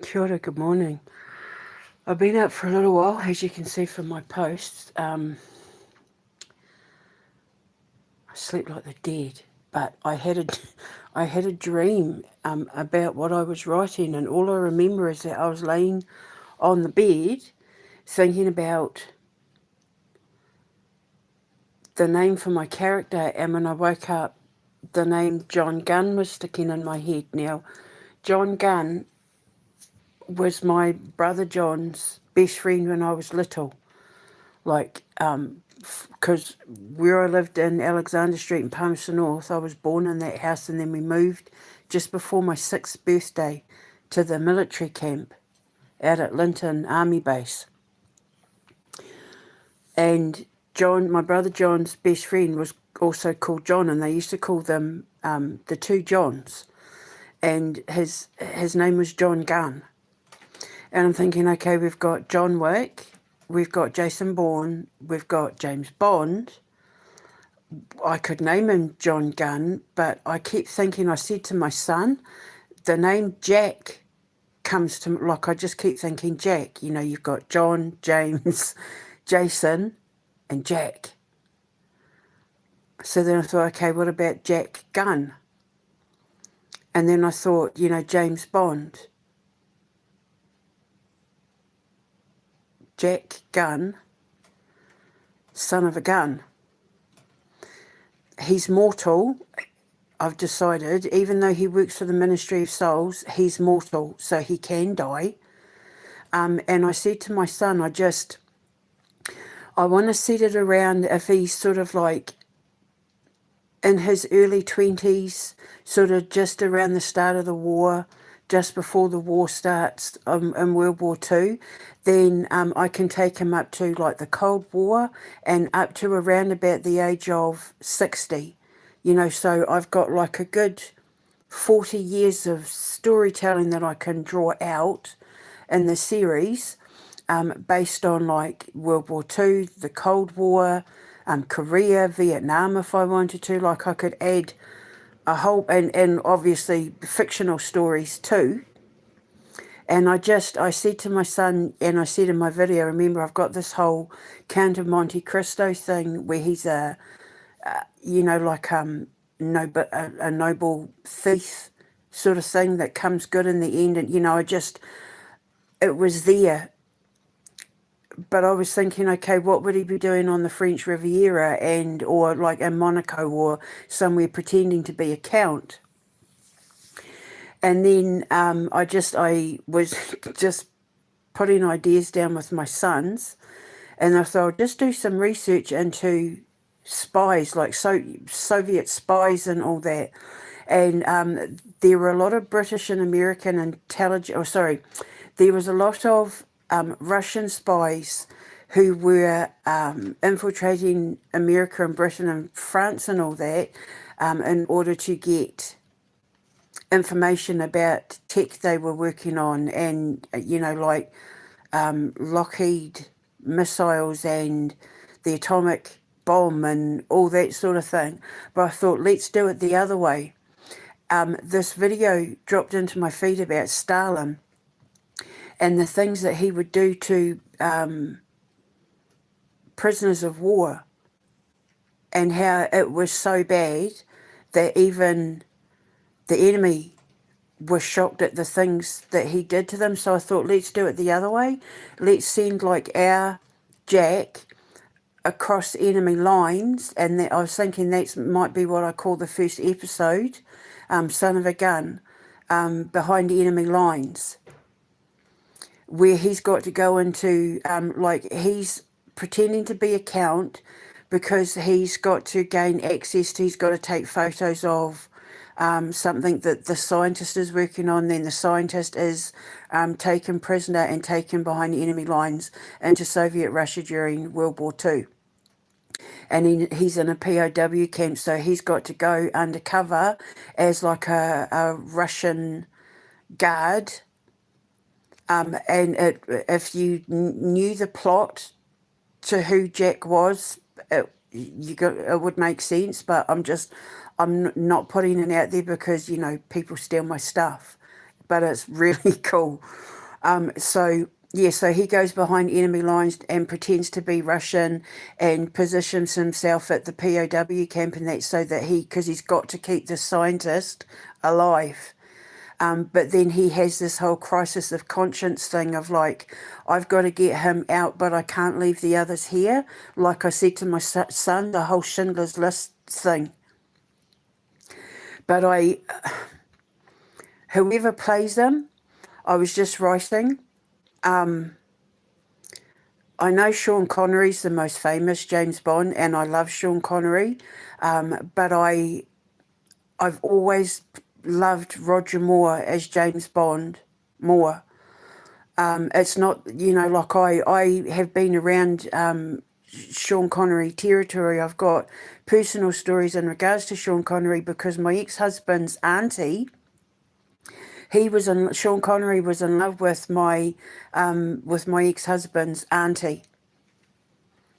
Kia ora, good morning. I've been up for a little while, as you can see from my posts. I slept like the dead, but I had a dream about what I was writing, and all I remember is that I was laying on the bed thinking about the name for my character, and when I woke up, the name John Gunn was sticking in my head. Now, John Gunn was my brother John's best friend when I was little. Like, because where I lived in Alexander Street in Palmerston North, I was born in that house, and then we moved just before my 6th birthday to the military camp out at Linton Army Base. And John, my brother John's best friend, was also called John, and they used to call them the two Johns. And his name was John Gunn. And I'm thinking, okay, we've got John Wick, we've got Jason Bourne, we've got James Bond. I could name him John Gunn, but I kept thinking, I said to my son, the name Jack comes to, like, I just keep thinking Jack. You know, you've got John, James, Jason, and Jack. So then I thought, okay, what about Jack Gunn? And then I thought, you know, James Bond. Jack Gunn, son of a gun. He's mortal, I've decided. Even though he works for the Ministry of Souls, he's mortal, so he can die. And I said to my son, I want to set it around if he's sort of like in his early 20s, sort of just around the start of the war, just before the war starts in World War II, then I can take him up to like the Cold War and up to around about the age of 60. You know, so I've got like a good 40 years of storytelling that I can draw out in the series, based on like World War II, the Cold War, Korea, Vietnam, if I wanted to. Like, I could add a whole, and obviously fictional stories too. And I said to my son, and I said in my video, remember, I've got this whole Count of Monte Cristo thing where he's you know, like a noble thief sort of thing that comes good in the end. And, you know, it was there. But I was thinking, okay, what would he be doing on the French Riviera or like in Monaco or somewhere pretending to be a count? And then I was just putting ideas down with my sons, and I thought I'll just do some research into spies, like Soviet spies and all that. And there were a lot of British and American intelligence, there was a lot of Russian spies who were infiltrating America and Britain and France and all that, in order to get information about tech they were working on, and, you know, like Lockheed missiles and the atomic bomb and all that sort of thing. But I thought, let's do it the other way. This video dropped into my feed about Stalin and the things that he would do to prisoners of war, and how it was so bad that even the enemy was shocked at the things that he did to them. So I thought, let's do it the other way. Let's send like our Jack across enemy lines, and I was thinking that might be what I call the first episode, Son of a Gun, behind enemy lines, where he's got to go into, like, he's pretending to be a count because he's got to gain access to, he's got to take photos of something that the scientist is working on. Then the scientist is taken prisoner and taken behind enemy lines into Soviet Russia during World War II. And he's in a POW camp, so he's got to go undercover as like a Russian guard. And if you knew the plot to who Jack was, it would make sense. But I'm not putting it out there because, you know, people steal my stuff. But it's really cool. So yeah, so he goes behind enemy lines and pretends to be Russian and positions himself at the POW camp and that, so that because he's got to keep the scientist alive. But then he has this whole crisis of conscience thing of like, I've got to get him out, but I can't leave the others here. Like I said to my son, the whole Schindler's List thing. But whoever plays him, I was just writing. I know Sean Connery's the most famous James Bond, and I love Sean Connery, but I've always loved Roger Moore as James Bond more. It's not, like I have been around Sean Connery territory. I've got personal stories in regards to Sean Connery because my ex-husband's auntie, Sean Connery was in love with my ex-husband's auntie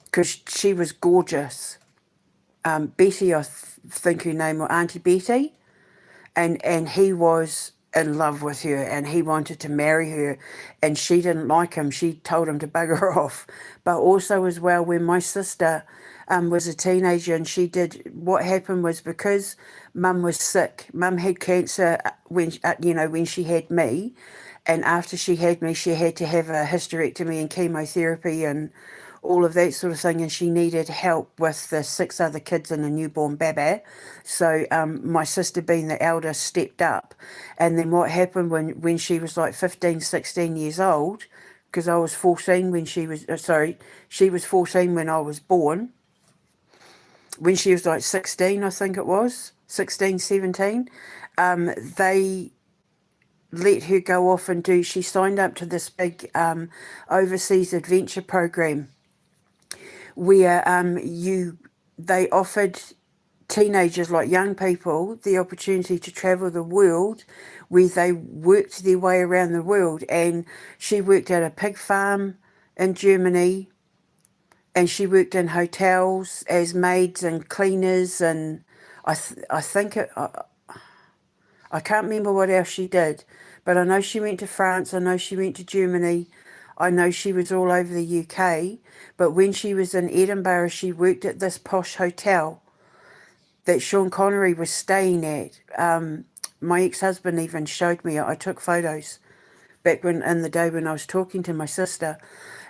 because she was gorgeous. Betty, I think her name was Auntie Betty, and he was in love with her and he wanted to marry her, and she didn't like him. She told him to bugger off. But also as well, when my sister was a teenager, and what happened was, because mum was sick, mum had cancer when she had me, and after she had me, she had to have a hysterectomy and chemotherapy and all of that sort of thing, and she needed help with the 6 other kids and a newborn baby. So my sister, being the eldest, stepped up. And then what happened when she was like 15, 16 years old, because I was 14 when she was, she was 14 when I was born. When she was like 16, I think it was, 16, 17, they let her go off and she signed up to this big overseas adventure program where they offered teenagers, like young people, the opportunity to travel the world, where they worked their way around the world. And she worked at a pig farm in Germany, and she worked in hotels as maids and cleaners, and I can't remember what else she did, but I know she went to France, I know she went to Germany, I know she was all over the UK. But when she was in Edinburgh, she worked at this posh hotel that Sean Connery was staying at. My ex-husband even showed me it. I took photos back in the day when I was talking to my sister.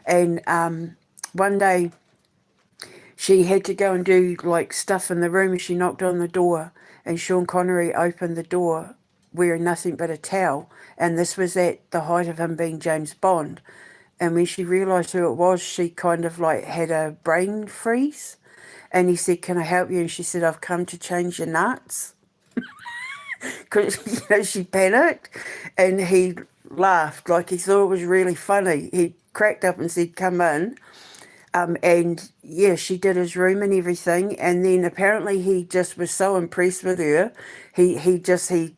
And one day she had to go and do like stuff in the room, and she knocked on the door, and Sean Connery opened the door wearing nothing but a towel. And this was at the height of him being James Bond. And when she realised who it was, she kind of like had a brain freeze. And he said, "Can I help you?" And she said, "I've come to change your nuts." Because, she panicked. And he laughed, like he thought it was really funny. He cracked up and said, "Come in." And yeah, she did his room and everything. And then apparently he just was so impressed with her. He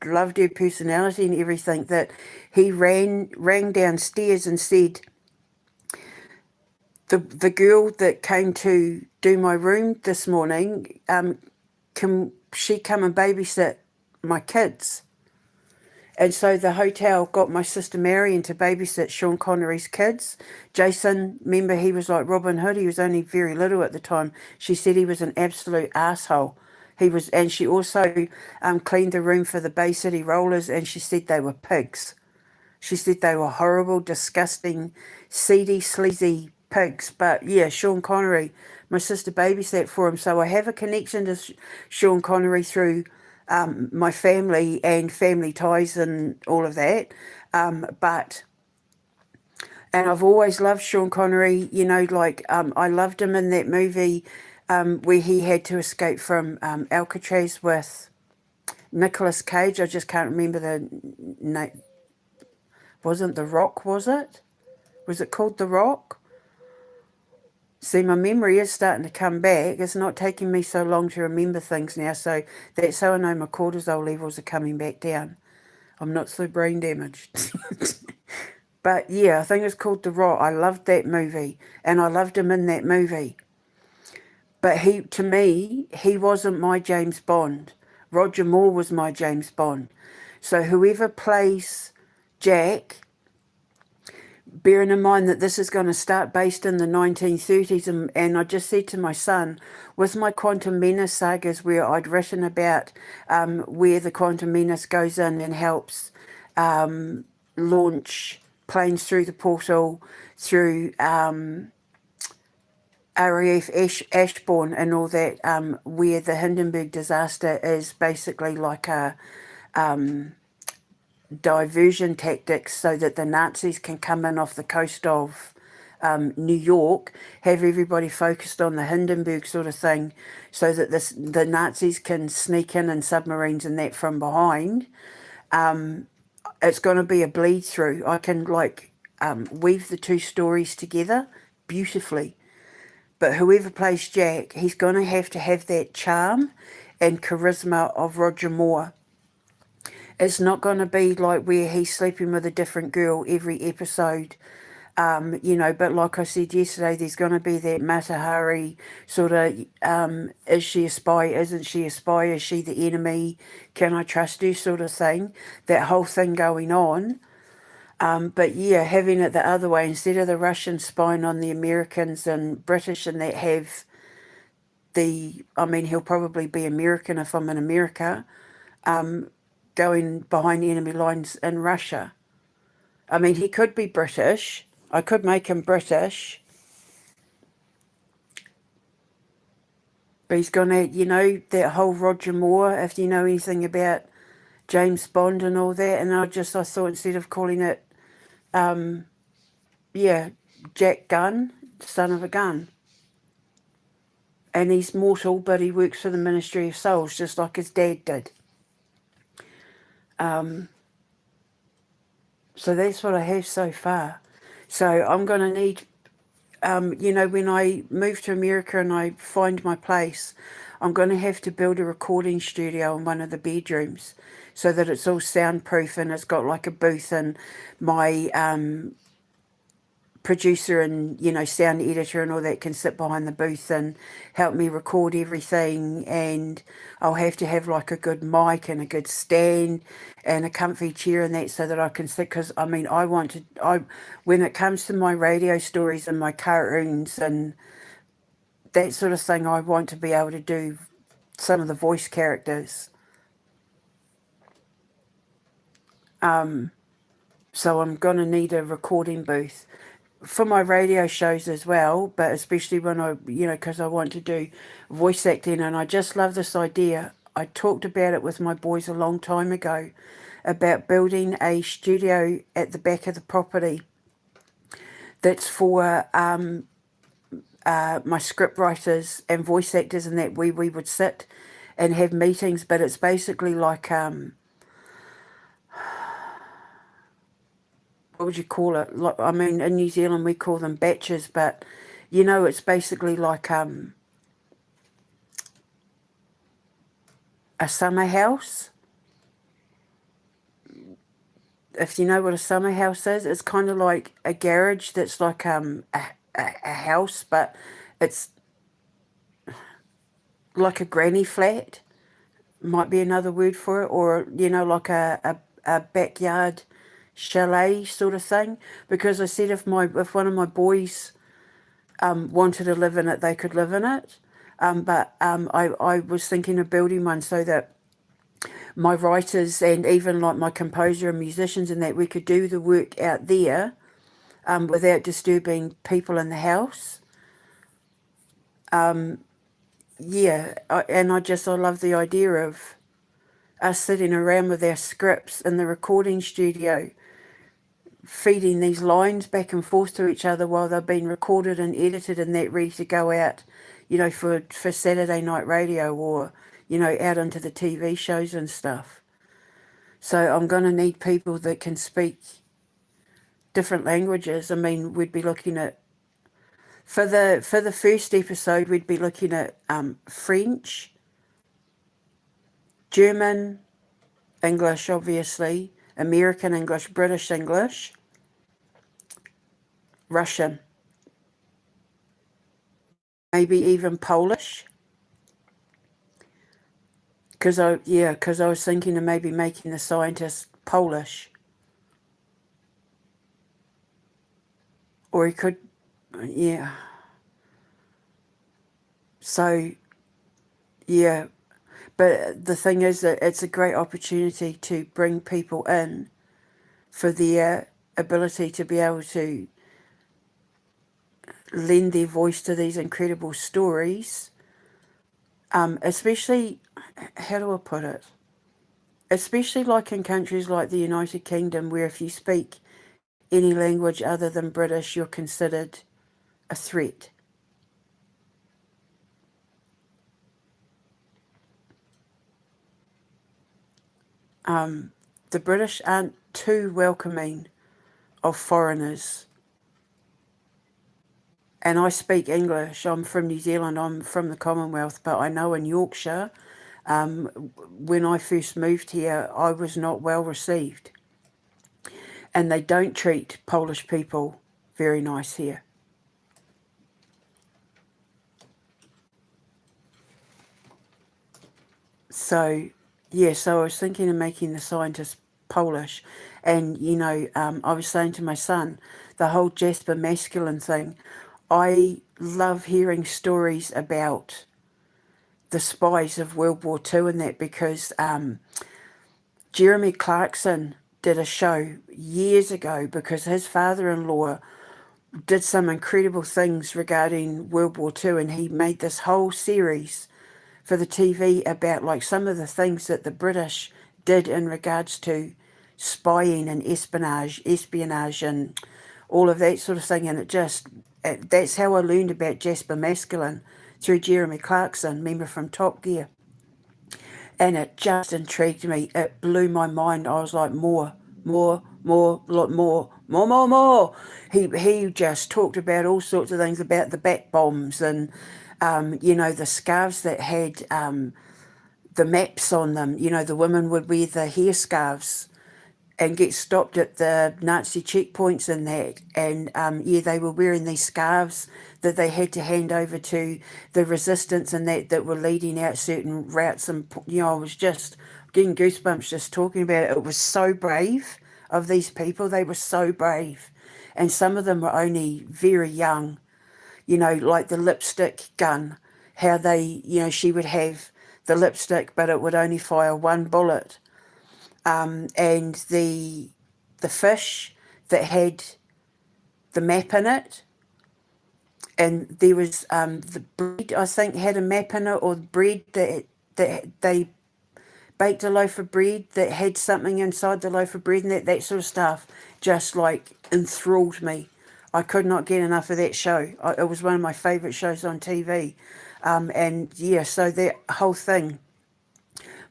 loved her personality and everything, that he rang downstairs and said, the girl that came to do my room this morning, can she come and babysit my kids? And so the hotel got my sister Marion to babysit Sean Connery's kids. Jason, remember, he was like Robin Hood. He was only very little at the time. She said he was an absolute asshole. And she also cleaned the room for the Bay City Rollers, and she said they were pigs. She said they were horrible, disgusting, seedy, sleazy pigs. But yeah, Sean Connery, my sister babysat for him. So I have a connection to Sean Connery through my family and family ties and all of that. And I've always loved Sean Connery, I loved him in that movie where he had to escape from Alcatraz with Nicolas Cage. I just can't remember the name. Wasn't The Rock, was it? Was it called The Rock? See, my memory is starting to come back. It's not taking me so long to remember things now, so that's how I know my cortisol levels are coming back down. I'm not so brain damaged. But yeah, I think it's called The Rock. I loved that movie, and I loved him in that movie. But to me, he wasn't my James Bond. Roger Moore was my James Bond. So whoever plays Jack, bearing in mind that this is going to start based in the 1930s, and I just said to my son, with my Quantum Menace sagas where I'd written about where the Quantum Menace goes in and helps launch planes through the portal, through RAF Ashbourne and all that, where the Hindenburg disaster is basically like a diversion tactics so that the Nazis can come in off the coast of New York, have everybody focused on the Hindenburg sort of thing, so that the Nazis can sneak in submarines and that from behind. It's going to be a bleed through. I can weave the two stories together beautifully. But whoever plays Jack, he's going to have that charm and charisma of Roger Moore. It's not going to be like where he's sleeping with a different girl every episode, but like I said yesterday, there's going to be that Matahari sort of, is she a spy, isn't she a spy, is she the enemy, can I trust her sort of thing, that whole thing going on. But yeah, having it the other way, instead of the Russians spying on the Americans and British and that have he'll probably be American if I'm in America, going behind enemy lines in Russia. I mean, he could be British. I could make him British. But he's gonna, that whole Roger Moore, if you know anything about James Bond and all that, and I thought instead of calling it Jack Gunn, son of a gun. And he's mortal, but he works for the Ministry of Souls, just like his dad did. So that's what I have so far. So I'm going to need, when I move to America and I find my place, I'm going to have to build a recording studio in one of the bedrooms so that it's all soundproof and it's got like a booth, and my producer and sound editor and all that can sit behind the booth and help me record everything. And I'll have to have like a good mic and a good stand and a comfy chair and that, so that I can sit, because I when it comes to my radio stories and my cartoons and that sort of thing, I want to be able to do some of the voice characters. So I'm going to need a recording booth for my radio shows as well, but especially when because I want to do voice acting. And I just love this idea. I talked about it with my boys a long time ago about building a studio at the back of the property that's for my script writers and voice actors, and that we would sit and have meetings. But it's basically like what would you call it? Like, in New Zealand we call them batches, but it's basically like a summer house. If you know what a summer house is, it's kind of like a garage that's like a house, but it's like a granny flat, might be another word for it, or like a backyard chalet sort of thing. Because I said if one of my boys wanted to live in it, they could live in it. But I was thinking of building one so that my writers and even like my composer and musicians and that, we could do the work out there without disturbing people in the house. I love the idea of us sitting around with our scripts in the recording studio, feeding these lines back and forth to each other while they've been recorded and edited and that, ready to go out, for Saturday night radio, or, out into the TV shows and stuff. So I'm going to need people that can speak different languages. We'd be looking at, for the first episode, we'd be looking at French, German, English, obviously, American English, British English, Russian, maybe even Polish. Because I was thinking of maybe making the scientist Polish. Or he could, yeah. So, yeah. But the thing is that it's a great opportunity to bring people in for their ability to be able to lend their voice to these incredible stories. Especially, how do I put it? Especially like in countries like the United Kingdom, where if you speak any language other than British, you're considered a threat. The British aren't too welcoming of foreigners. And I speak English. I'm from New Zealand. I'm from the Commonwealth. But I know in Yorkshire, when I first moved here, I was not well received. And they don't treat Polish people very nice here. So, yeah, so I was thinking of making the scientist Polish. And, I was saying to my son, the whole Jasper masculine thing, I love hearing stories about the spies of World War II and that, because Jeremy Clarkson did a show years ago because his father-in-law did some incredible things regarding World War II, and he made this whole series for the TV about like some of the things that the British did in regards to spying and espionage and all of that sort of thing. And that's how I learned about Jasper Masculine, through Jeremy Clarkson, member from Top Gear. And it just intrigued me. It blew my mind. I was like, lot more. He just talked about all sorts of things, about the bat bombs and, the scarves that had the maps on them. The women would wear the hair scarves and get stopped at the Nazi checkpoints and that. And they were wearing these scarves that they had to hand over to the resistance and that were leading out certain routes. And, I was just getting goosebumps just talking about it. It was so brave of these people. They were so brave. And some of them were only very young, like the lipstick gun, how they, she would have the lipstick, but it would only fire one bullet. And the fish that had the map in it, and there was the bread, I think, had a map in it, or bread that they baked a loaf of bread that had something inside the loaf of bread, and that sort of stuff just like enthralled me. I could not get enough of that show. It was one of my favourite shows on TV. And yeah, so that whole thing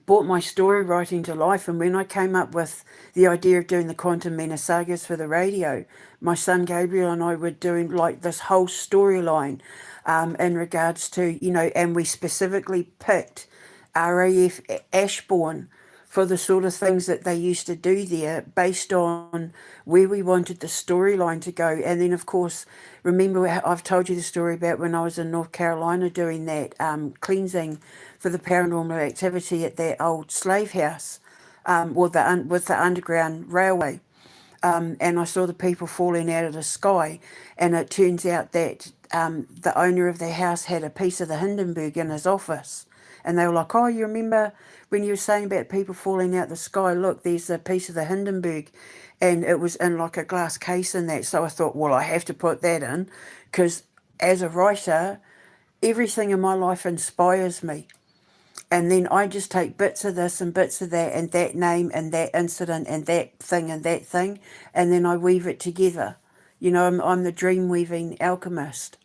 brought my story writing to life. And when I came up with the idea of doing the Quantum Menace sagas for the radio, my son Gabriel and I were doing like this whole storyline in regards to, and we specifically picked RAF Ashbourne for the sort of things that they used to do there, based on where we wanted the storyline to go. And then, of course, remember I've told you the story about when I was in North Carolina doing that cleansing for the paranormal activity at that old slave house, with the Underground Railway. And I saw the people falling out of the sky, and it turns out that the owner of the house had a piece of the Hindenburg in his office. And they were like, oh, you remember when you were saying about people falling out the sky? Look, there's a piece of the Hindenburg. And it was in like a glass case and that. So I thought, well, I have to put that in, because as a writer, everything in my life inspires me. And then I just take bits of this and bits of that and that name and that incident and that thing, and then I weave it together. I'm the dream weaving alchemist.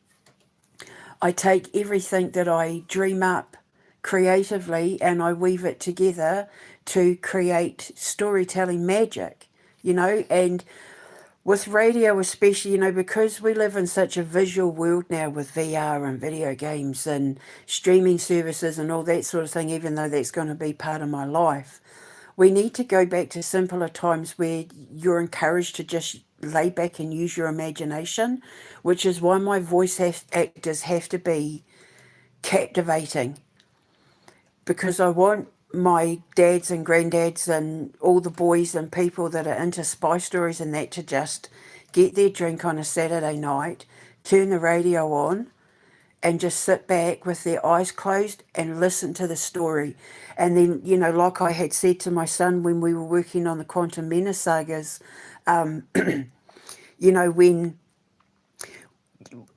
I take everything that I dream up creatively and I weave it together to create storytelling magic, and with radio especially, because we live in such a visual world now with VR and video games and streaming services and all that sort of thing, even though that's going to be part of my life, we need to go back to simpler times where you're encouraged to just lay back and use your imagination, which is why my voice actors have to be captivating, because I want my dads and granddads and all the boys and people that are into spy stories and that to just get their drink on a Saturday night, turn the radio on, and just sit back with their eyes closed and listen to the story. And then, like I had said to my son when we were working on the Quantum Menace sagas, when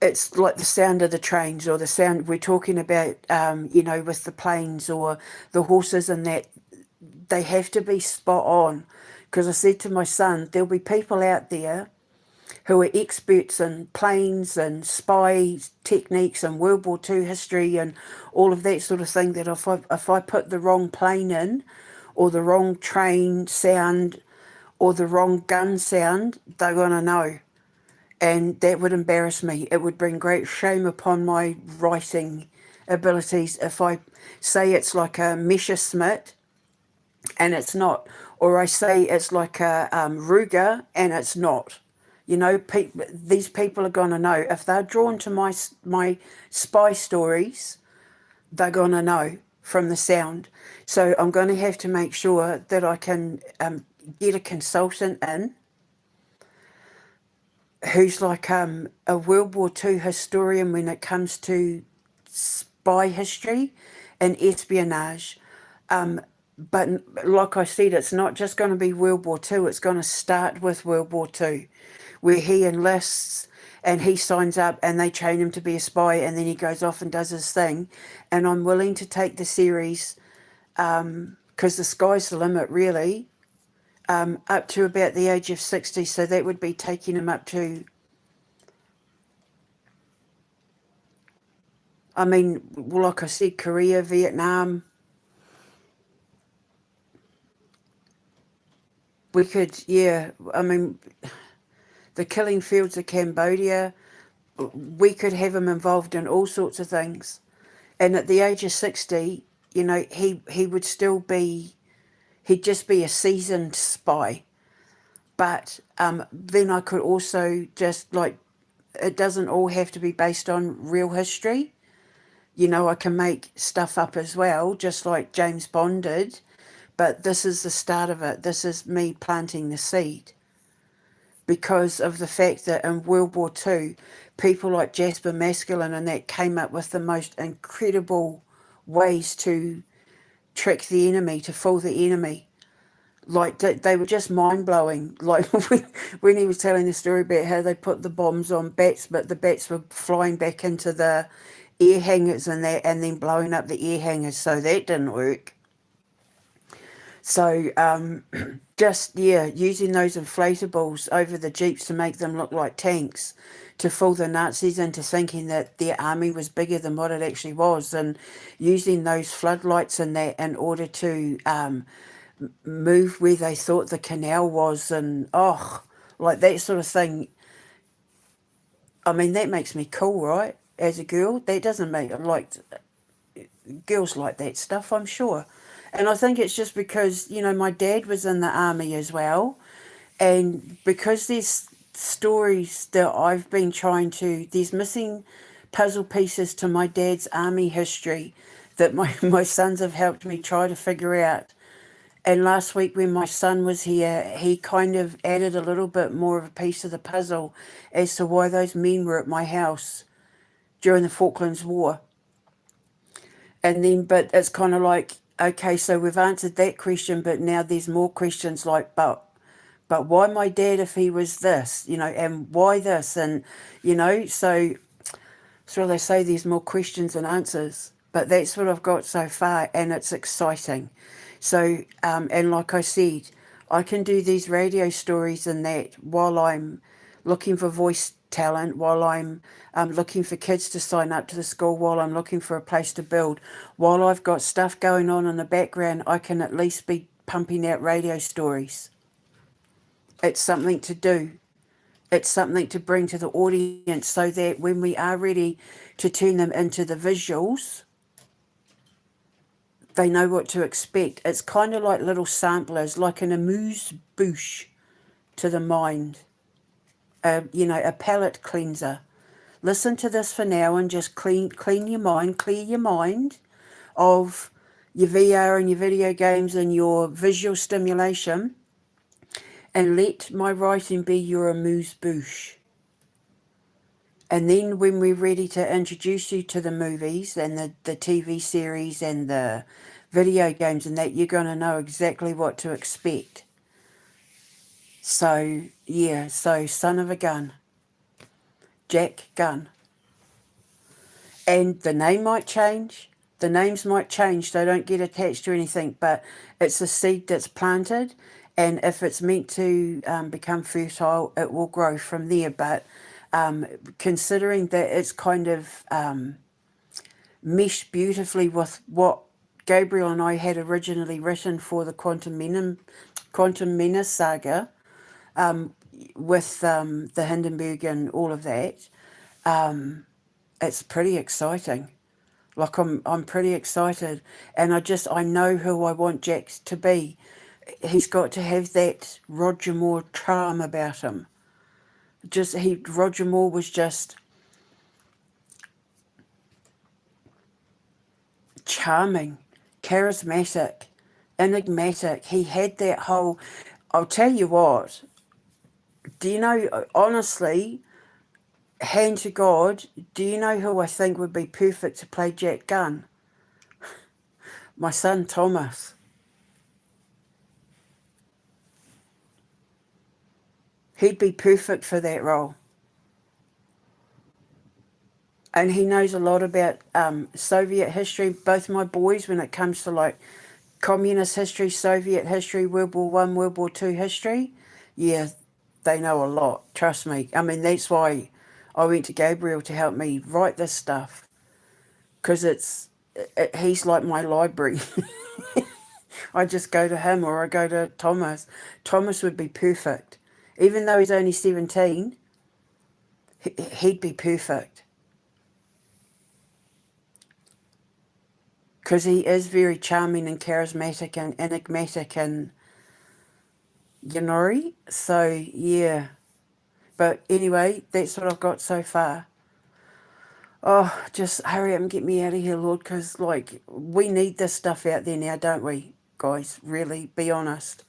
it's like the sound of the trains or the sound we're talking about, with the planes or the horses and that, they have to be spot on. Because I said to my son, there'll be people out there who are experts in planes and spy techniques and World War II history and all of that sort of thing, that if I put the wrong plane in or the wrong train sound or the wrong gun sound, they're going to know. And that would embarrass me. It would bring great shame upon my writing abilities if I say it's like a Messerschmitt and it's not, or I say it's like a Ruger and it's not. These people are going to know. If they're drawn to my spy stories, they're going to know from the sound. So I'm going to have to make sure that I can get a consultant in who's like a World War II historian when it comes to spy history and espionage. But like I said, it's not just going to be World War II. It's going to start with World War II, where he enlists and he signs up and they train him to be a spy, and then he goes off and does his thing. And I'm willing to take the series, because the sky's the limit, really, up to about the age of 60. So that would be taking him up to, like I said, Korea, Vietnam. We could, the killing fields of Cambodia, we could have him involved in all sorts of things. And at the age of 60, he would still be, he'd just be a seasoned spy. But then I could also just, it doesn't all have to be based on real history. I can make stuff up as well, just like James Bond did. But this is the start of it. This is me planting the seed. Because of the fact that in World War II, people like Jasper Maskelyne and that came up with the most incredible ways to trick the enemy, to fool the enemy. Like, they were just mind-blowing. Like, when he was telling the story about how they put the bombs on bats, but the bats were flying back into the air hangars and that, and then blowing up the air hangars, so that didn't work. So using those inflatables over the jeeps to make them look like tanks, to fool the Nazis into thinking that their army was bigger than what it actually was, and using those floodlights and that in order to move where they thought the canal was, and like that sort of thing. That makes me cool, right? As a girl, that doesn't make girls like that stuff, I'm sure. And I think it's just because, my dad was in the army as well. And because there's stories that I've been there's missing puzzle pieces to my dad's army history that my sons have helped me try to figure out. And last week when my son was here, he kind of added a little bit more of a piece of the puzzle as to why those men were at my house during the Falklands War. And then, but it's kind of like, okay, so we've answered that question, but now there's more questions like, but why my dad if he was this, and why this? And, so they say there's more questions than answers, but that's what I've got so far, and it's exciting. So, and like I said, I can do these radio stories and that while I'm looking for voice talent, while I'm looking for kids to sign up to the school, while I'm looking for a place to build, while I've got stuff going on in the background, I can at least be pumping out radio stories. It's something to do. It's something to bring to the audience so that when we are ready to turn them into the visuals, they know what to expect. It's kind of like little samplers, like an amuse-bouche to the mind. A palate cleanser. Listen to this for now and just clear your mind of your VR and your video games and your visual stimulation, and let my writing be your amuse-bouche. And then when we're ready to introduce you to the movies and the TV series and the video games and that, you're going to know exactly what to expect. So, yeah, so son of a gun, Jack Gunn. And the name might change. The names might change. They don't get attached to anything, but it's a seed that's planted. And if it's meant to become fertile, it will grow from there. But considering that it's kind of meshed beautifully with what Gabriel and I had originally written for the Quantum Menace saga, with the Hindenburg and all of that, it's pretty exciting. Like I'm pretty excited, and I know who I want Jack to be. He's got to have that Roger Moore charm about him. Roger Moore was just charming, charismatic, enigmatic. He had that whole. I'll tell you what. Do you know? Honestly, hand to God, do you know who I think would be perfect to play Jack Gunn? My son Thomas. He'd be perfect for that role. And he knows a lot about Soviet history. Both my boys, when it comes to like communist history, Soviet history, World War One, World War Two history, yeah, they know a lot. Trust me. I mean, that's why I went to Gabriel to help me write this stuff, because he's like my library. I just go to him or I go to Thomas. Thomas would be perfect. Even though he's only 17, he'd be perfect. Because he is very charming and charismatic and enigmatic and Yanori. So, yeah. But anyway, that's what I've got so far. Oh, just hurry up and get me out of here, Lord, because, like, we need this stuff out there now, don't we, guys? Really, be honest.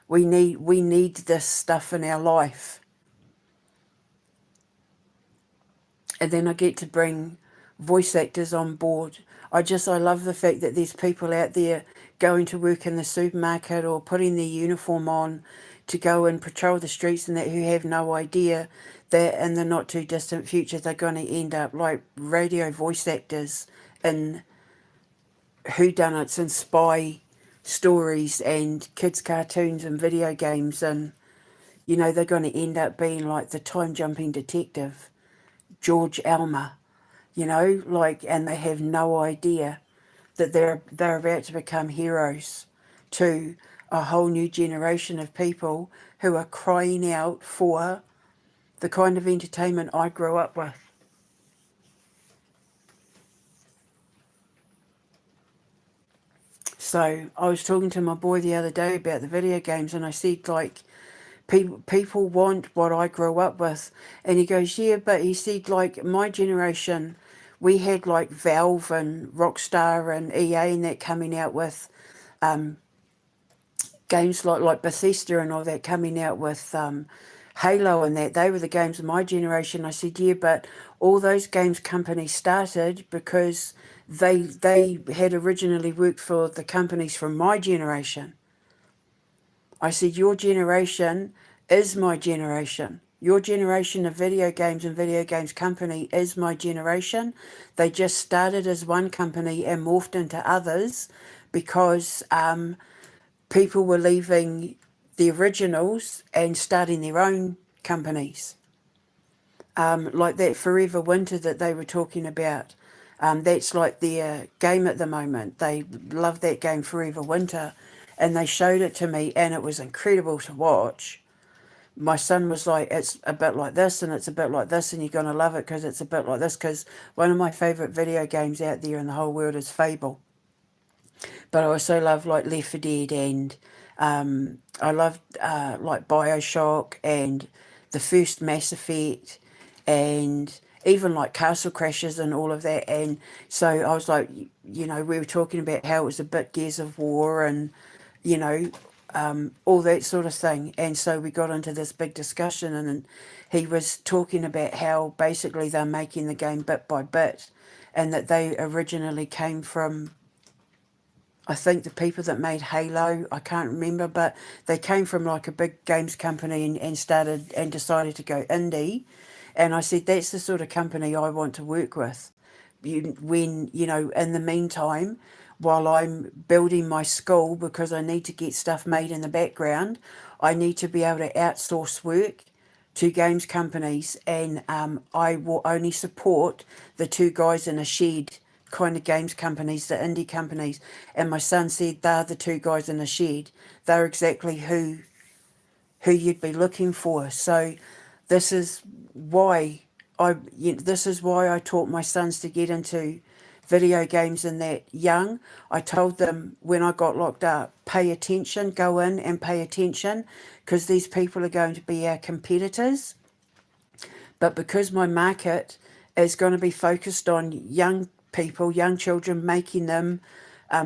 We need this stuff in our life. And then I get to bring voice actors on board. I love the fact that there's people out there going to work in the supermarket or putting their uniform on to go and patrol the streets and that, who have no idea that in the not too distant future they're going to end up like radio voice actors in whodunits and spy stories and kids' cartoons and video games, and you know, they're going to end up being like the time jumping detective George Elmer, you know, like, and they have no idea that they're about to become heroes to a whole new generation of people who are crying out for the kind of entertainment I grew up with. So I was talking to my boy the other day about the video games, and I said, like, people want what I grew up with. And he goes, yeah, but he said, like, my generation, we had like Valve and Rockstar and EA and that coming out with games like Bethesda and all that coming out with Halo and that. They were the games of my generation. I said, yeah, but all those games companies started because they had originally worked for the companies from my generation. I said, your generation is my generation. Your generation of video games and video games company is my generation. They just started as one company and morphed into others because people were leaving the originals and starting their own companies. Like that Forever Winter that they were talking about. That's like their game at the moment. They love that game, Forever Winter. And they showed it to me, and it was incredible to watch. My son was like, it's a bit like this, and it's a bit like this, and you're going to love it because it's a bit like this, because one of my favourite video games out there in the whole world is Fable. But I also love like Left 4 Dead, and I loved like Bioshock and the first Mass Effect, and even like Castle Crashers and all of that. And so I was like, you know, we were talking about how it was a bit Gears of War, and you know, all that sort of thing. And so we got into this big discussion, and he was talking about how basically they're making the game bit by bit, and that they originally came from, I think, the people that made Halo. I can't remember, but they came from like a big games company, and started and decided to go indie. And I said, that's the sort of company I want to work with. When, in the meantime, while I'm building my school, because I need to get stuff made in the background, I need to be able to outsource work to games companies, and I will only support the two guys in a shed kind of games companies, the indie companies. And my son said, they're the two guys in a shed. They're exactly who you'd be looking for. So this is why this is why I taught my sons to get into video games in that young. I told them when I got locked up, pay attention, go in and pay attention, because these people are going to be our competitors. But because my market is going to be focused on young people, young children, making them,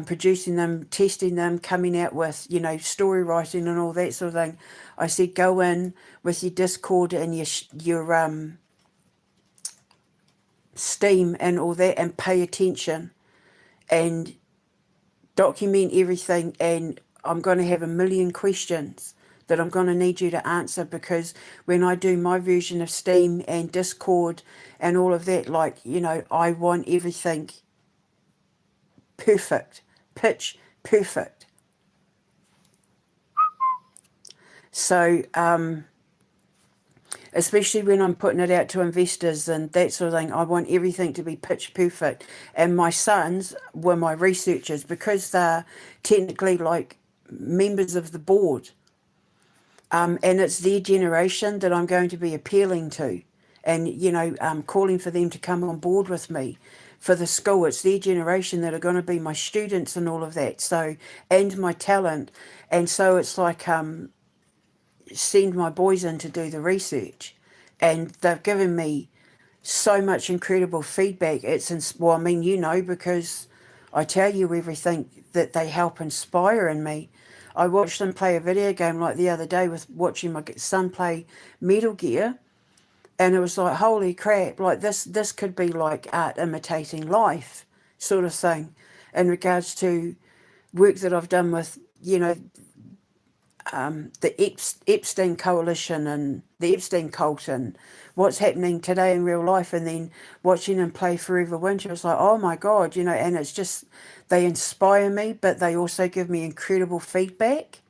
producing them, testing them, coming out with, story writing and all that sort of thing, I said, go in with your Discord and your Steam and all that, and pay attention and document everything. And I'm going to have a million questions that I'm going to need you to answer, because when I do my version of Steam and Discord and all of that, I want everything perfect, pitch perfect. So, especially when I'm putting it out to investors and that sort of thing, I want everything to be pitch perfect. And my sons were my researchers, because they're technically like members of the board. And it's their generation that I'm going to be appealing to, and, calling for them to come on board with me for the school. It's their generation that are going to be my students and all of that. So, and my talent. And so it's like, send my boys in to do the research, and they've given me so much incredible feedback. It's because I tell you everything that they help inspire in me. I watched them play a video game like the other day, with watching my son play Metal Gear, and it was like, holy crap, like this could be like art imitating life sort of thing, in regards to work that I've done with, the Epstein Coalition and the Epstein cult, and what's happening today in real life. And then watching them play Forever Winter, it's like, oh my God, and it's just, they inspire me, but they also give me incredible feedback.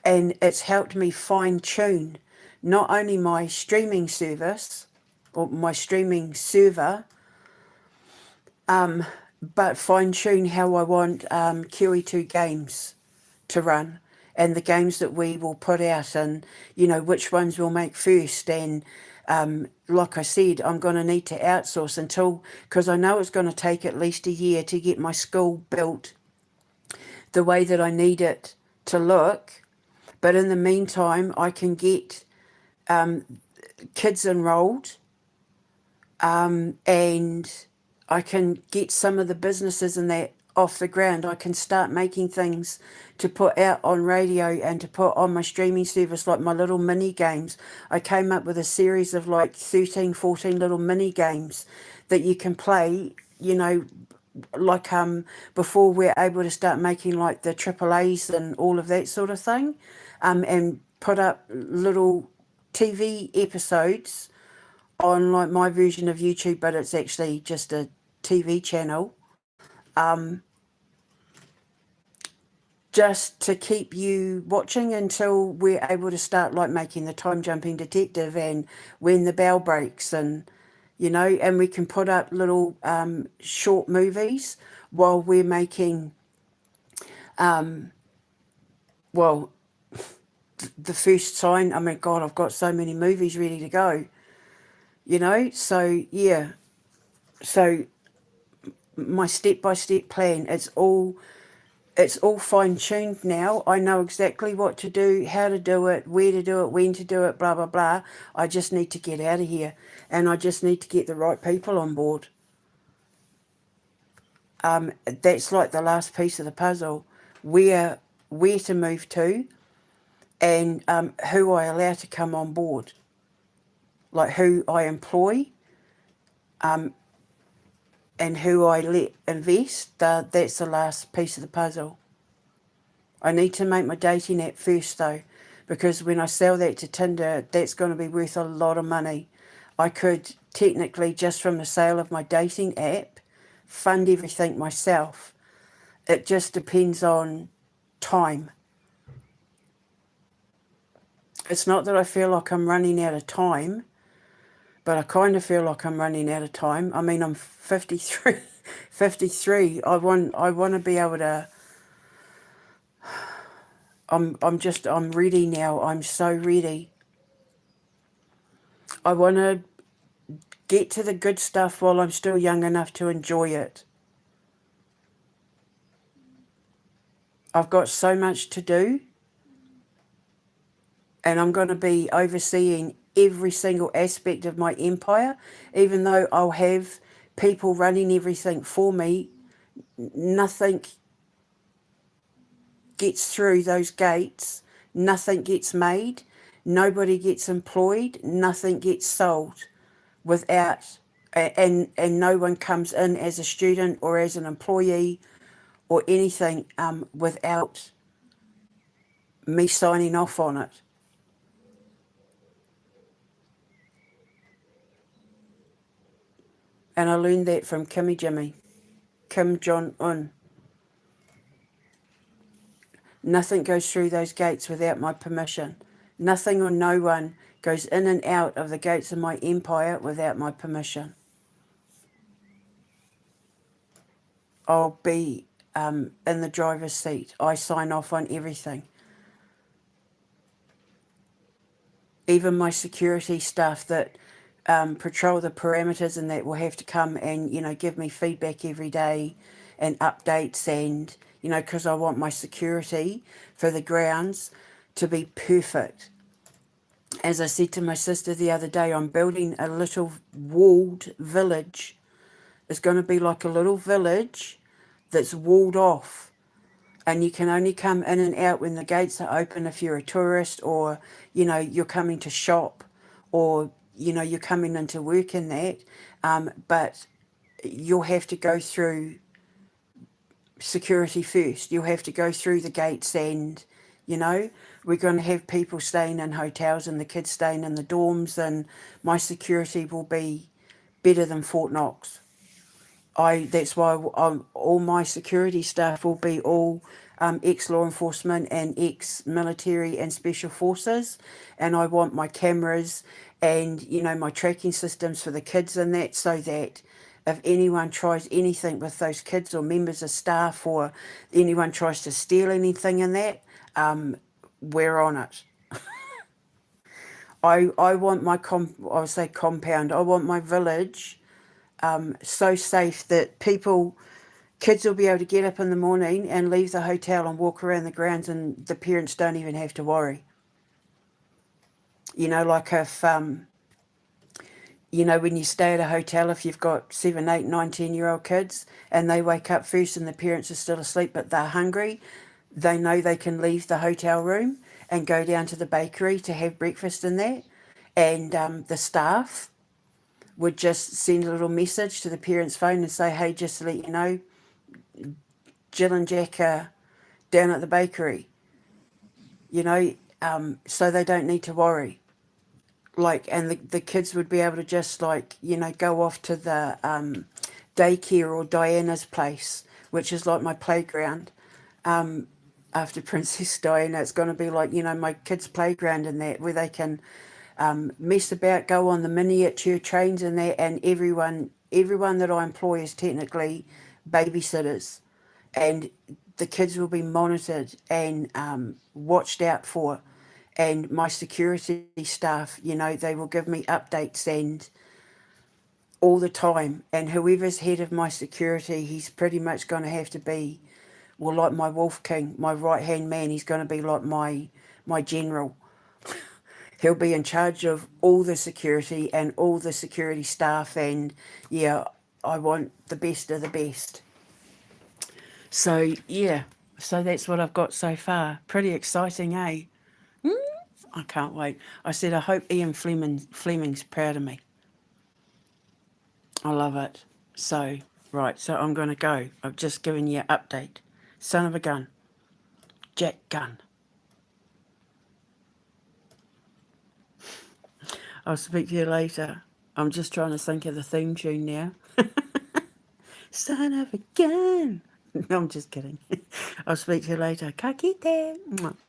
And it's helped me fine tune not only my streaming service or my streaming server, but fine tune how I want QE2 games to run, and the games that we will put out, and which ones we'll make first. And like I said, I'm going to need to outsource because I know it's going to take at least a year to get my school built the way that I need it to look. But in the meantime, I can get kids enrolled, and I can get some of the businesses and that off the ground. I can start making things to put out on radio and to put on my streaming service, like my little mini games. I came up with a series of like 13, 14 little mini games that you can play, like before we're able to start making like the AAAs and all of that sort of thing, and put up little TV episodes on like my version of YouTube, but it's actually just a TV channel, just to keep you watching until we're able to start like making the Time Jumping Detective and When the Bell Breaks, and and we can put up little short movies while we're making the first sign. I mean, God, I've got so many movies ready to go, so yeah. So my step-by-step plan, it's all fine-tuned now. I know exactly what to do, how to do it, where to do it, when to do it, blah blah blah. I just need to get out of here, and I just need to get the right people on board. That's like the last piece of the puzzle. Where where to move to, and who I allow to come on board, like who I employ, and who I let invest. That's the last piece of the puzzle. I need to make my dating app first though, because when I sell that to Tinder, that's going to be worth a lot of money. I could technically, just from the sale of my dating app, fund everything myself. It just depends on time. It's not that I feel like I'm running out of time, but I kind of feel like I'm running out of time. I mean, I'm 53. 53. I want to be able to. I'm ready now. I'm so ready. I want to get to the good stuff while I'm still young enough to enjoy it. I've got so much to do, and I'm going to be overseeing every single aspect of my empire. Even though I'll have people running everything for me, nothing gets through those gates, nothing gets made, nobody gets employed, nothing gets sold without, and no one comes in as a student or as an employee or anything without me signing off on it. And I learned that from Kimmy Jimmy, Kim Jong-un. Nothing goes through those gates without my permission. Nothing or no one goes in and out of the gates of my empire without my permission. I'll be in the driver's seat. I sign off on everything. Even my security staff that patrol the perimeters and that will have to come and, give me feedback every day and updates and, because I want my security for the grounds to be perfect. As I said to my sister the other day, I'm building a little walled village. It's going to be like a little village that's walled off. And you can only come in and out when the gates are open if you're a tourist or, you're coming to shop or, you're coming into work in that. But you'll have to go through security first. You'll have to go through the gates and, we're going to have people staying in hotels and the kids staying in the dorms, and my security will be better than Fort Knox. That's why all my security staff will be all ex-law enforcement and ex-military and special forces, and I want my cameras and my tracking systems for the kids and that, so that if anyone tries anything with those kids or members of staff, or anyone tries to steal anything in that, we're on it. I want my compound. I want my village so safe that kids will be able to get up in the morning and leave the hotel and walk around the grounds, and the parents don't even have to worry. Like if, when you stay at a hotel, if you've got 7, 8, 9, 10-year-old kids and they wake up first and the parents are still asleep but they're hungry, they know they can leave the hotel room and go down to the bakery to have breakfast in there. And the staff would just send a little message to the parents' phone and say, hey, just to let you know, Jill and Jack are down at the bakery, so they don't need to worry. And the kids would be able to just go off to the daycare or Diana's place, which is like my playground. After Princess Diana, it's going to be like, my kids' playground and that, where they can mess about, go on the miniature trains and that, and everyone that I employ is technically babysitters, and the kids will be monitored and watched out for, and my security staff, they will give me updates and all the time, and whoever's head of my security, he's pretty much going to have to be, well, like my Wolf King, my right-hand man. He's going to be like my general. He'll be in charge of all the security and all the security staff, and yeah, I want the best of the best. So yeah, So that's what I've got so far. Pretty exciting, eh? I can't wait. I said, I hope Ian Fleming's proud of me. I love it. So, right, so I'm going to go. I've just given you an update. Son of a gun. Jack Gunn. I'll speak to you later. I'm just trying to think of the theme tune now. Son of a gun. No, I'm just kidding. I'll speak to you later. Ka kite.